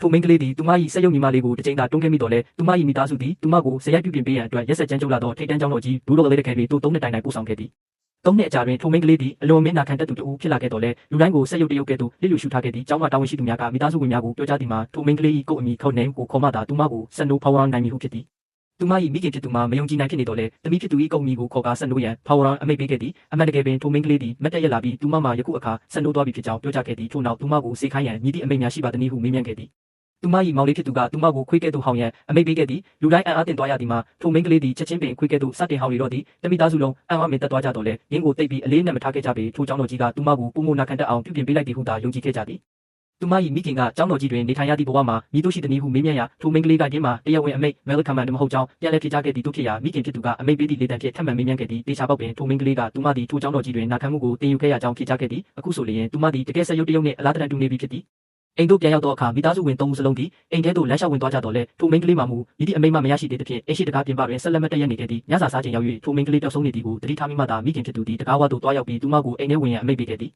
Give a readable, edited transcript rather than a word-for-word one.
ထိုမိန်းကလေးသည်သူမ၏ဆက်ရုပ်ညီမလေးကိုတစ်ချိန်သာတွန်းခဲ့မိတော့လဲသူမ၏မိသားစုသည်သူမကိုဇယိုက်ပြုပြင်ပေးရန်အတွက်ရက်ဆက်ကြမ်းကြုတ်လာသောထိတ်တန့်ကြောင်းတော်ကြီးBlue Dog လေးတကယ်ပြီးသူ3နှစ်တိုင်ပို့ဆောင်ခဲ့သည်3နှစ်အကြာတွင်ထိုမိန်းကလေးသည်အလွန်မင်းနာခံတတ်သူတူဖြစ်လာခဲ့တော်လဲလူတိုင်းကိုဆက်ရုပ်တရုပ်ကဲ့သို့လစ်လျူရှုထားခဲ့သည့်ကျောင်းမှတာဝန်ရှိသူများကမိသားစုဝင်များကိုပြောကြားသည်မှာထိုမိန်းကလေး၏ကိုယ်အမိခေါ်နေကိုခေါ်မှသာသူမကိုဆက်နိုးဖော်ဝါနိုင်မည်ဟုဖြစ်သည်သူမ၏မိခင်ဖြစ်သူမှာမယုံကြည်နိုင်ဖြစ်နေတော့လဲသမီးဖြစ်သူ၏ကိုယ်အမိကိုခေါ်ကာဆက်နိုးရန်ဖော်ဝါအမိတ်ပေးခဲ့သည်အမှန်တကယ်ပင်ထိုမိန်းကလေးသည်မတ်တက်ရလာပြီးသူမမှာယခုအခါဆက်နိုးသွားပြီဖြစ်ကြောင်းပြောကြားခဲ့သည်ထို့နောက်သူမကိုစေခိုင်းရန်မြည်သည့်အမိတ်များရှိပါသည်ဟုမေးမြန်းခဲ့သည်သူမ၏မောင်လေးဖြစ်သူကသူမကိုခွေးကဲ့သို့ဟောင်းရန်အမိတ်ပေးခဲ့သည်လူတိုင်းအံ့အားသင့်သွားရသည်မှာထိုမိန်းကလေးသည်ချက်ချင်းပင်ခွေးကဲ့သို့စတင်ဟောင်းရတော့သည်တမိသားစုလုံးအံ့အားမင်သက်သွားကြတော့လဲရင်းကိုတိတ်ပြီးအလေးနဲ့မထားခဲ့ကြပေထိုကြောင့်တော်ကြီးကသူမကိုပုံမနာခံတတ်အောင်ပြုပြင်ပေးလိုက်သည်ဟုသာယုံကြည်ခဲ့ကြသည်သူမ၏မိခင်ကကျောင်းတော်ကြီးတွင်နေထိုင်ရသည့်ဘဝမှာမိတို့ရှိသည်ဟုမေးမြန်းရာထိုမိန်းကလေးကရင်းမှာတရားဝင်အမိတ်မဲလ်ကမန်မဟုတ်ကြောင်းပြန်လည်ဖြေကြားခဲ့သည်တို့ဖြစ်ရာမိခင်ဖြစ်သူကအမိတ်ပေးသည့်လေတံဖြင့်ထပ်မံမေးမြန်းခဲ့သည်တေချာပေါက်ပင်ထိုမိန်းကလေးကသူမသည်ထိုကျောင်းတော်ကြီးတွင်နာခံမှုကိုတင်ယူခဲ့ရကြောင်းဖြေကြားခဲ့သည်အခုဆိုလျင်သူမသည်တကယ်ဆက်ရုပ်တရုပ်နှင့်အလားတန်တူနေပြီဖြစ်သည်အိမ်တို့ပြန်ရောက်တော့အခါမိသားစုဝင်3ဦးစလုံးသည်အိမ်ထဲသို့လမ်းလျှောက်ဝင်သွားကြတော့လဲထိုမိန်းကလေးမှမူဤသည့်အမိန့်မှမရရှိသေးသဖြင့်အိမ်ရှိတကားပြင်ပတွင်ဆက်လက်မတက်ရနေခဲ့သည်ညစာစားချိန်ရောက်၍ထိုမိန်းကလေးပျောက်ဆုံးနေသည်ကိုတတိထားမိမှသာမိခင်ဖြစ်သူသည်တကားဝသို့တွားရောက်ပြီးသူမကိုအိမ်ထဲဝင်ရန်အမိန့်ပေးခဲ့သည်